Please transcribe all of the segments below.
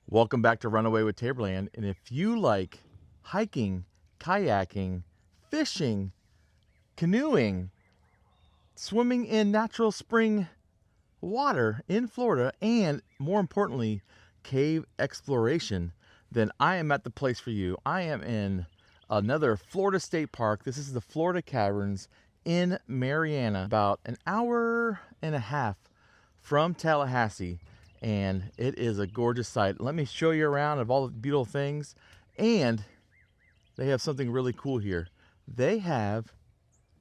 Welcome back to Runaway with Taborland. And if you like hiking, kayaking, fishing, canoeing, swimming in natural spring water in Florida, and more importantly, cave exploration, then I am at the place for you. I am in another Florida state park. This is the Florida Caverns in Marianna, about an hour and a half from Tallahassee. And it is a gorgeous sight. Let me show you around of all the beautiful things. And they have something really cool here. They have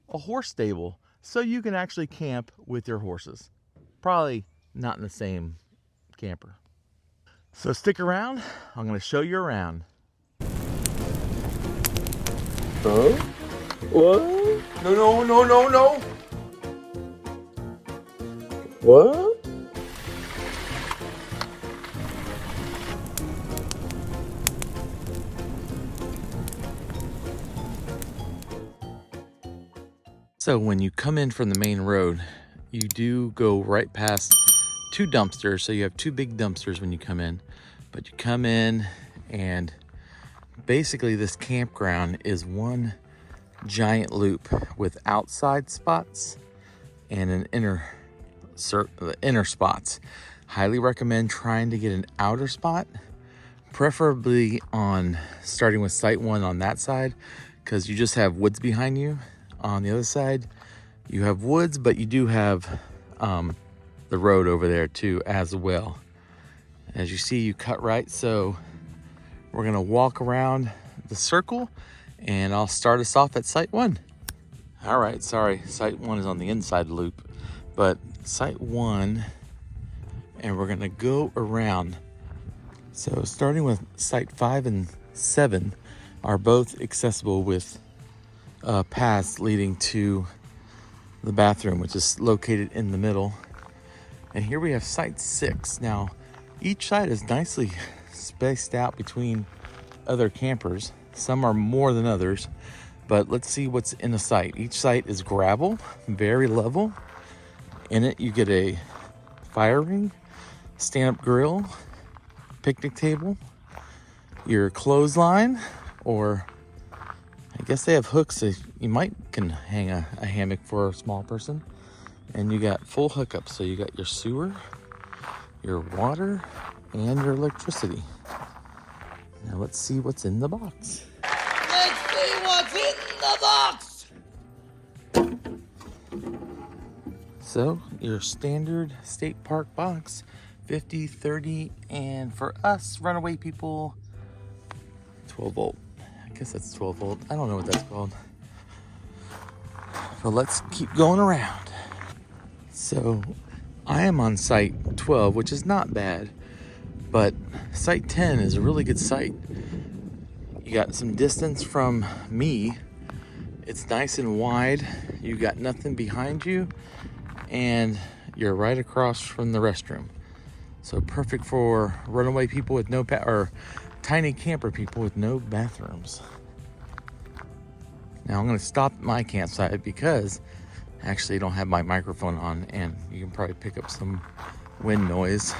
a horse stable, so you can actually camp with your horses. Probably not in the same camper. So stick around, I'm gonna show you around. Huh? What? No. What? So when you come in from the main road, you do go right past two dumpsters. So you have two big dumpsters when you come in, but you come in and basically this campground is one giant loop with outside spots and an inner spots. Highly recommend trying to get an outer spot, preferably on starting with site one on that side, because you just have woods behind you. On the other side, you have woods, but you do have the road over there too as well. As you see, you cut right, so we're gonna walk around the circle and I'll start us off at site one. All right, sorry, site one is on the inside loop, but site one, and we're gonna go around. So starting with site 5 and 7 are both accessible with paths leading to the bathroom, which is located in the middle. And here we have site 6. Now, each site is nicely spaced out between other campers. Some are more than others, but let's see what's in the site. Each site is gravel, very level. In it, you get a fire ring, stand-up grill, picnic table, your clothesline, or I guess they have hooks so you might can hang a hammock for a small person. And you got full hookups, so you got your sewer, your water, and your electricity. Now let's see what's in the box. Let's see what's in the box! So your standard state park box, 50, 30, and for us Runaway people, 12 volt. I guess that's 12 volt. I don't know what that's called. But let's keep going around. So I am on site 12, which is not bad, but site 10 is a really good site. You got some distance from me. It's nice and wide. You got nothing behind you, and you're right across from the restroom. So perfect for runaway people with no or tiny camper people with no bathrooms. Now I'm gonna stop at my campsite because actually I don't have my microphone on and you can probably pick up some wind noise.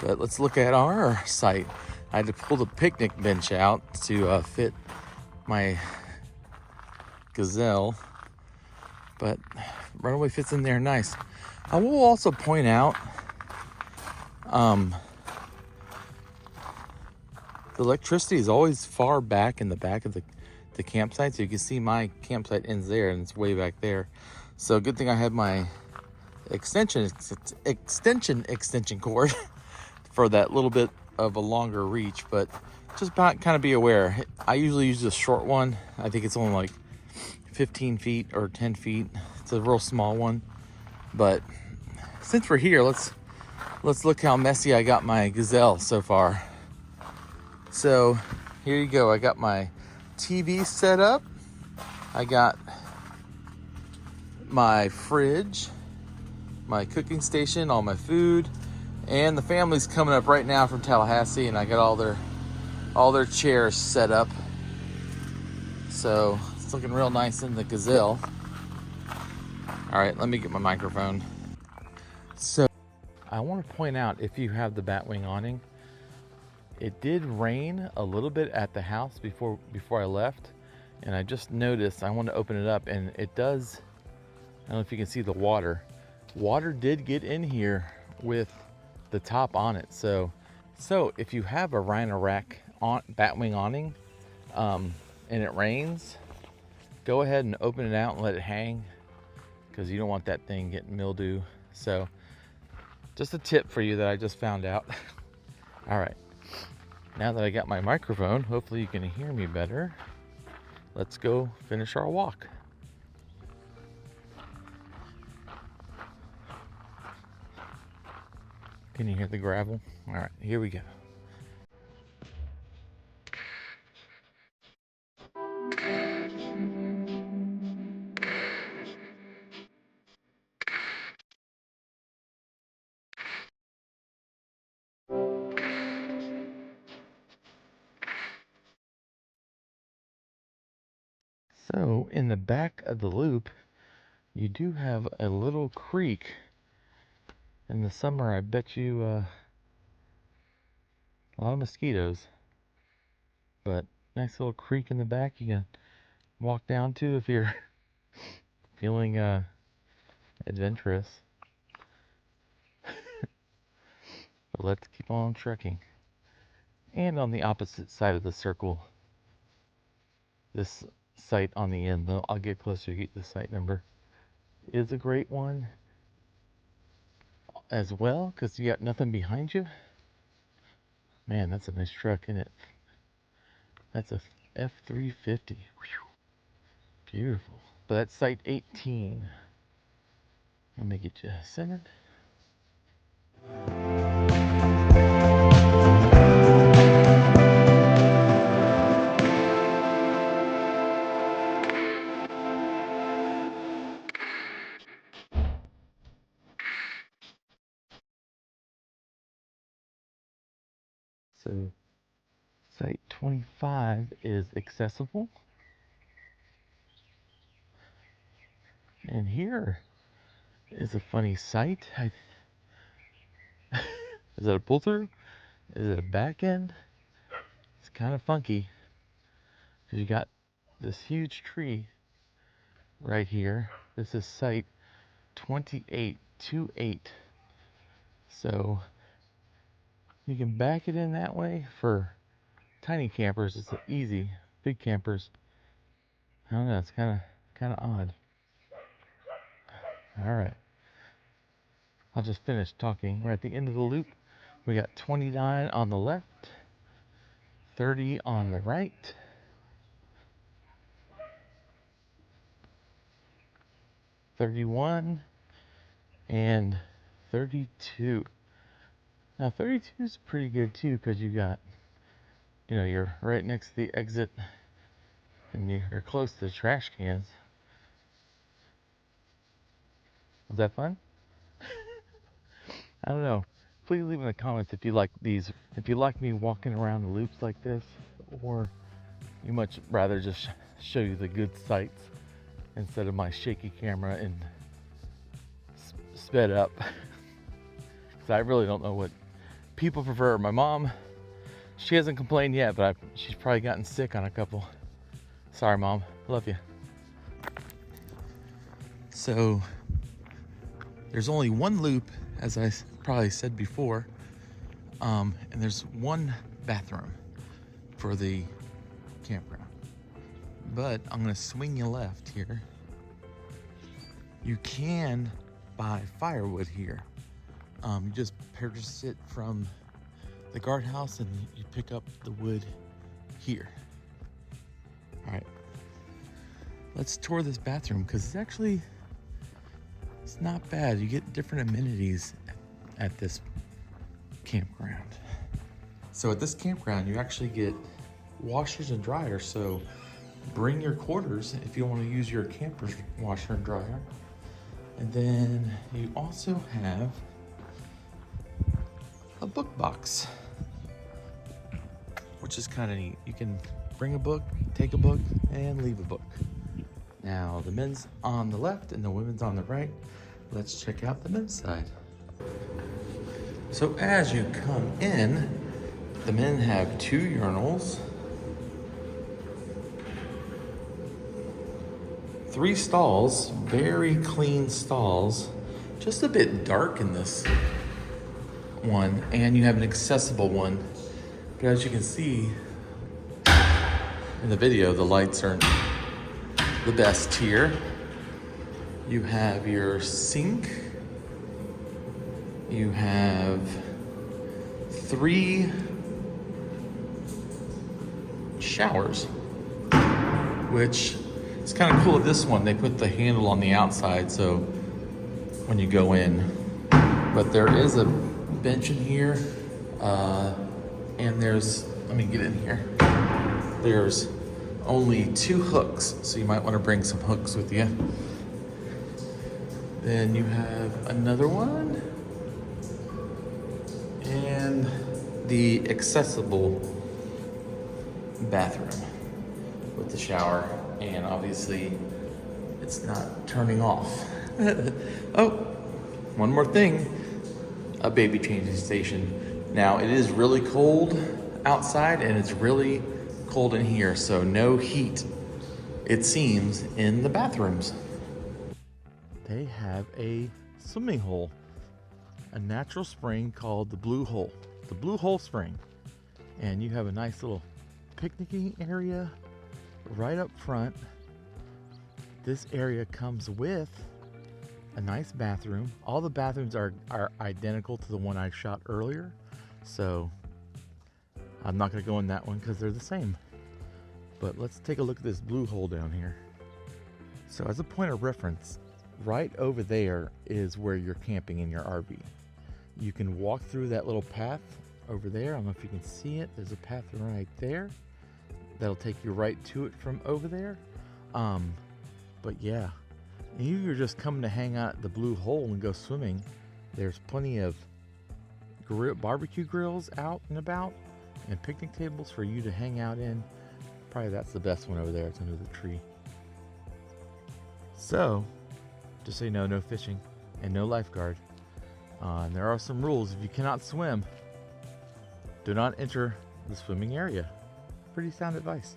But let's look at our site. I had to pull the picnic bench out to fit my gazelle, but Runaway fits in there nice. I will also point out the electricity is always far back in the back of the campsite. So you can see my campsite ends there and it's way back there. So good thing I have my extension cord for that little bit of a longer reach, but just kind of be aware. I usually use a short one. I think it's only like 15 feet or 10 feet. It's a real small one. But since we're here, let's look how messy I got my gazelle so far. So here you go. I got my TV set up. I got my fridge, my cooking station, all my food, and the family's coming up right now from Tallahassee, and I got all their chairs set up. So it's looking real nice in the gazelle. All right, let me get my microphone. So I want to point out, if you have the Batwing awning, It did rain a little bit at the house before I left, and I just noticed, I want to open it up, and it does, I don't know if you can see the water. Water did get in here with the top on it. So if you have a Rhino-Rack batwing awning, and it rains, go ahead and open it out and let it hang, because you don't want that thing getting mildew. So just a tip for you that I just found out. All right, now that I got my microphone, hopefully you can hear me better. Let's go finish our walk. Can you hear the gravel? All right, here we go. So in the back of the loop, you do have a little creek. In the summer, I bet you a lot of mosquitoes, but nice little creek in the back you can walk down to if you're feeling adventurous. But let's keep on trekking. And on the opposite side of the circle, this site on the end, though I'll get closer to get the site number, is a great one as well, because you got nothing behind you. Man, that's a nice truck, isn't it? That's a F-350. Beautiful. But that's site 18. Let me get you centered. So site 25 is accessible. And here is a funny site. Is it a pull through? Is it a back end? It's kind of funky, because you got this huge tree right here. This is site 2828. So you can back it in that way. For tiny campers, it's easy. Big campers, I don't know, it's kind of odd. All right, I'll just finish talking. We're at the end of the loop. We got 29 on the left, 30 on the right, 31, and 32. Now 32 is pretty good too, because you got, you're right next to the exit, and you're close to the trash cans. Was that fun? I don't know. Please leave in the comments if you like these. If you like me walking around the loops like this, or you much rather just show you the good sights instead of my shaky camera and sped up. Because I really don't know what people prefer. My mom, she hasn't complained yet, but she's probably gotten sick on a couple. Sorry, Mom. Love you. So there's only one loop, as I probably said before, and there's one bathroom for the campground. But I'm gonna swing you left here. You can buy firewood here. You just purchase it from the guardhouse, and you pick up the wood here. All right, let's tour this bathroom, because it's not bad. You get different amenities at this campground. So at this campground, you actually get washers and dryers. So bring your quarters if you want to use your camper's washer and dryer. And then you also have a book box, which is kind of neat. You can bring a book, take a book, and leave a book. Now the men's on the left and the women's on the right. Let's check out the men's side. So as you come in, The men have 2 urinals, 3 stalls, very clean stalls, just a bit dark in this one, and you have an accessible one. But as you can see in the video, the lights aren't the best here. You have your sink. You have 3 showers, which is kind of cool. At this one, they put the handle on the outside, so when you go in. But there is a bench in here, and there's, let me get in here. There's only 2 hooks, so you might want to bring some hooks with you. Then you have another one, and the accessible bathroom with the shower, and obviously it's not turning off. Oh, one more thing, a baby changing station. Now it is really cold outside and it's really cold in here, so no heat, it seems, in the bathrooms. They have a swimming hole, a natural spring called the Blue Hole Spring. And you have a nice little picnicking area right up front. This area comes with a nice bathroom. All the bathrooms are identical to the one I shot earlier, so I'm not going to go in that one because they're the same. But let's take a look at this blue hole down here. So as a point of reference, right over there is where you're camping in your RV. You can walk through that little path over there. I don't know if you can see it. There's a path right there that'll take you right to it from over there. But yeah, if you're just coming to hang out at the Blue Hole and go swimming, there's plenty of barbecue grills out and about and picnic tables for you to hang out in. Probably that's the best one over there. It's under the tree. So, just so you know, no fishing and no lifeguard. And there are some rules. If you cannot swim, do not enter the swimming area. Pretty sound advice.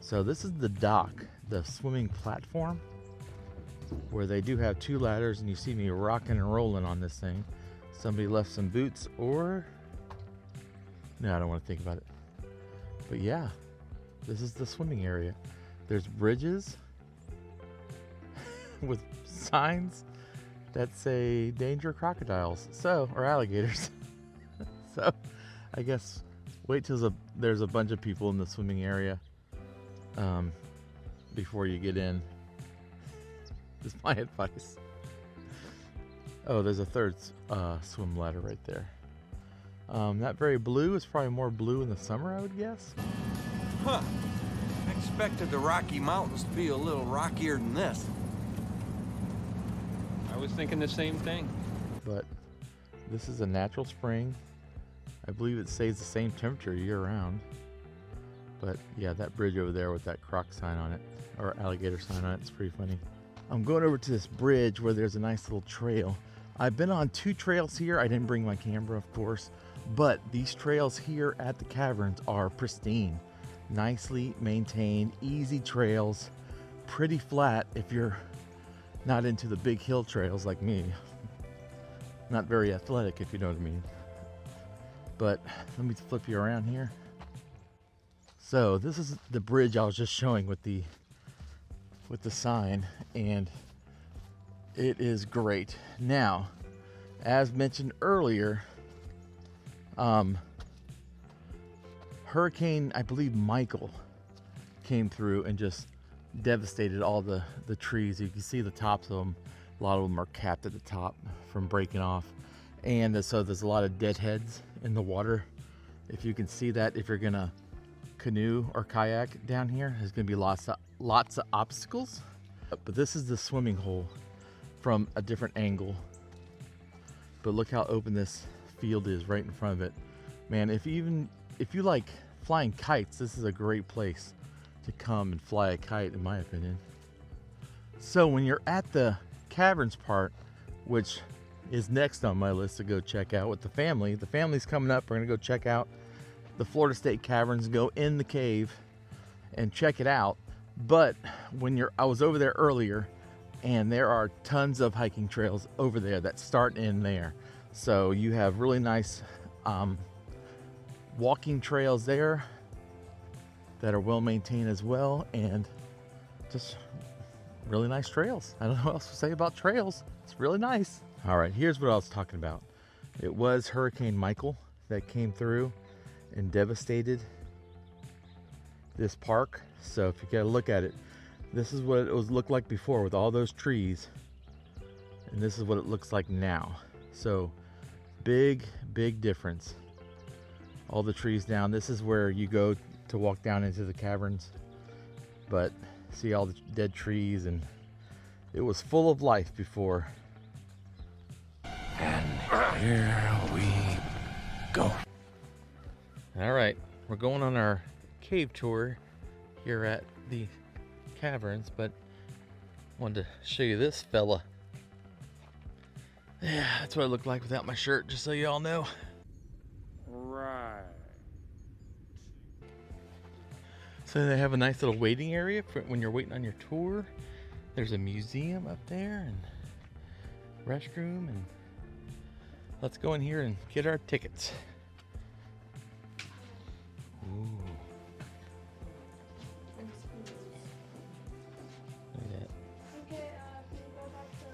So this is the dock, the swimming platform, where they do have 2 ladders, and you see me rocking and rolling on this thing. Somebody left some boots, or no, I don't want to think about it. But yeah, this is the swimming area. There's bridges with signs that say danger crocodiles, or alligators. So I guess wait till there's a bunch of people in the swimming area before you get in. Is my advice. Oh, there's a 3rd swim ladder right there. That very blue is probably more blue in the summer, I would guess. Huh. I expected the Rocky Mountains to be a little rockier than this. I was thinking the same thing. But this is a natural spring. I believe it stays the same temperature year-round. But yeah, that bridge over there with that croc sign on it, or alligator sign on it, it's pretty funny. I'm going over to this bridge where there's a nice little trail. I've been on 2 trails here. I didn't bring my camera, of course, but these trails here at the Caverns are pristine, nicely maintained, easy trails, pretty flat if you're not into the big hill trails like me. Not very athletic, if you know what I mean. But let me flip you around here. So this is the bridge I was just showing with the sign, and it is great. Now, as mentioned earlier, Hurricane, I believe Michael, came through and just devastated all the trees. You can see the tops of them. A lot of them are capped at the top from breaking off, and so there's a lot of deadheads in the water. If you can see that, if you're gonna canoe or kayak down here, there's gonna be lots of obstacles. But this is the swimming hole from a different angle. But look how open this field is right in front of it. Man, if you like flying kites, this is a great place to come and fly a kite, in my opinion. So when you're at the Caverns part, which is next on my list to go check out with the family. The family's coming up. We're gonna go check out the Florida State Caverns, go in the cave and check it out. But I was over there earlier, and there are tons of hiking trails over there that start in there. So you have really nice walking trails there that are well maintained as well, and just really nice trails. I don't know what else to say about trails. It's really nice. All right, here's what I was talking about. It was Hurricane Michael that came through and devastated this park. So if you get a look at it, this is what it looked like before with all those trees, and this is what it looks like now. So big difference. All the trees down. This is where you go to walk down into the caverns, but see all the dead trees, and it was full of life before. And here we go. All right, we're going on our cave tour here at the Caverns, but wanted to show you this fella. Yeah, that's what I look like without my shirt, just so you all know. Right. So they have a nice little waiting area for when you're waiting on your tour. There's a museum up there and restroom, and let's go in here and get our tickets. Ooh. Look at that. Okay, can you go back to...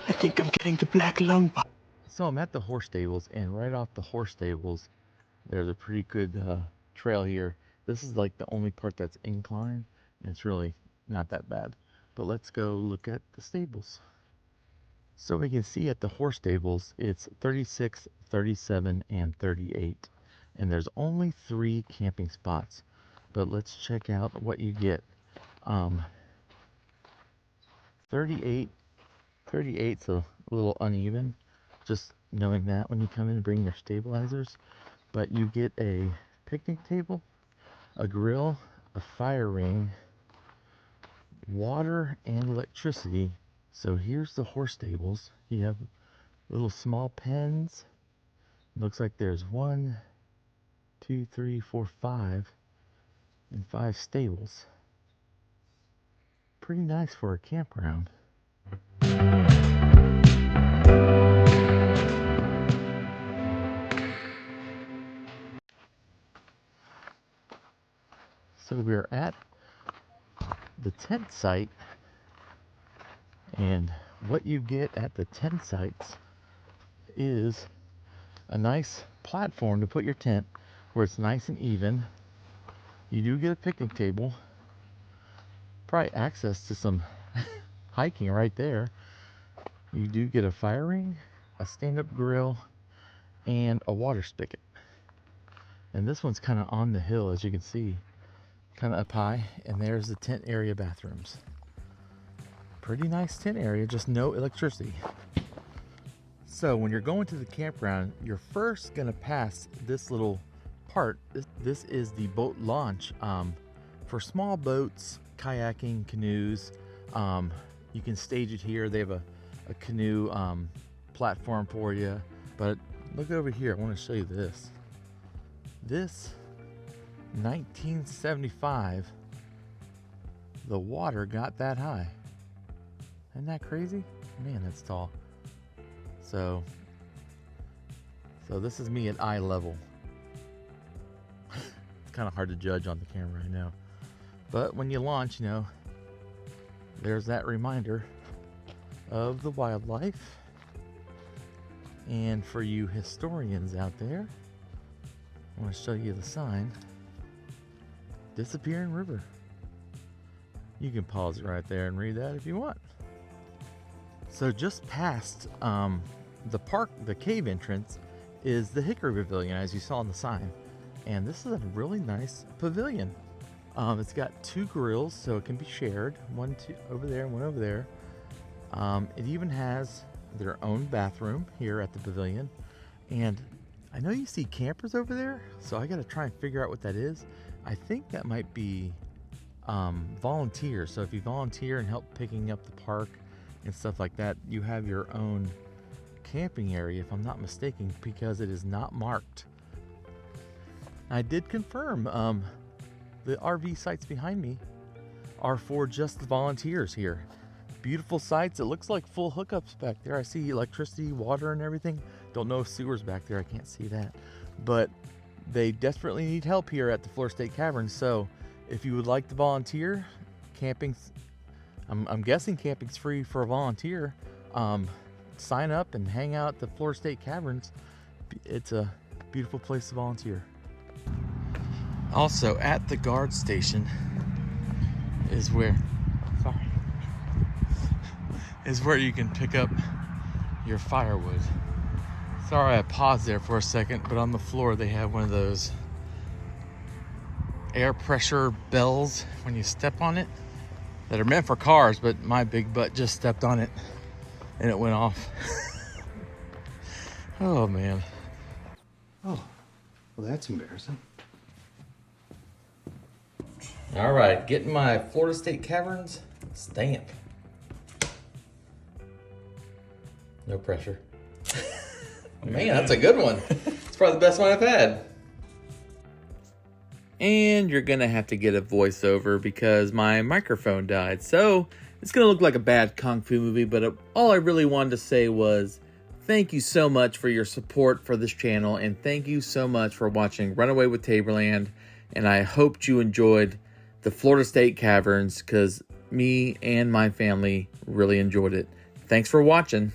I think I'm getting the black lung. So I'm at the horse stables, and right off the horse stables, there's a pretty good trail here. This is like the only part that's inclined, and it's really not that bad. But let's go look at the stables. So we can see at the horse stables, it's 36, 37, and 38. And there's only 3 camping spots. But let's check out what you get. 38, 38's a little uneven. Just knowing that when you come in and bring your stabilizers. But you get a picnic table, a grill, a fire ring, water, and electricity. So here's the horse stables. You have little small pens. Looks like there's 1, 2, 3, 4, 5, and 5 stables. Pretty nice for a campground. So we're at the tent site, and what you get at the tent sites is a nice platform to put your tent where it's nice and even. You do get a picnic table, probably access to some hiking right there. You do get a fire ring, a stand-up grill, and a water spigot. And this one's kind of on the hill, as you can see, kind of up high. And there's the tent area bathrooms. Pretty nice tent area, just no electricity. So when you're going to the campground, you're first gonna pass this little part. This is the boat launch for small boats, kayaking, canoes. You can stage it here. They have a canoe platform for you. But look over here, I want to show you this. This 1975, the water got that high. Isn't that crazy? Man, that's tall. So this is me at eye level. It's kind of hard to judge on the camera, I know. But when you launch, you know, there's that reminder of the wildlife. And for you historians out there, I want to show you the sign. Disappearing River. You can pause it right there and read that if you want. So just past the park, the cave entrance, is the Hickory Pavilion, as you saw on the sign. And this is a really nice pavilion. It's got 2 grills, so it can be shared. One over there and one over there. It even has their own bathroom here at the pavilion. And I know you see campers over there, so I got to try and figure out what that is. I think that might be volunteers. So if you volunteer and help picking up the park and stuff like that, you have your own camping area, if I'm not mistaken, because it is not marked. I did confirm the RV sites behind me are for just the volunteers here. Beautiful sites. It looks like full hookups back there. I see electricity, water, and everything. Don't know if sewer's back there. I can't see that. But they desperately need help here at the Florida State Caverns. So if you would like to volunteer, camping's, I'm guessing camping's free for a volunteer. Sign up and hang out at the Florida State Caverns. It's a beautiful place to volunteer. Also at the guard station is where, is where you can pick up your firewood. Sorry I paused there for a second, but on the floor they have one of those air pressure bells when you step on it that are meant for cars, but my big butt just stepped on it and it went off. Oh man. Oh, well that's embarrassing. All right, getting my Florida State Caverns stamp. No pressure. Man, that's a good one. It's probably the best one I've had. And you're gonna have to get a voiceover because my microphone died. So it's gonna look like a bad Kung Fu movie, but all I really wanted to say was thank you so much for your support for this channel, and thank you so much for watching Runaway with Taborland. And I hoped you enjoyed the Florida State Caverns because me and my family really enjoyed it. Thanks for watching.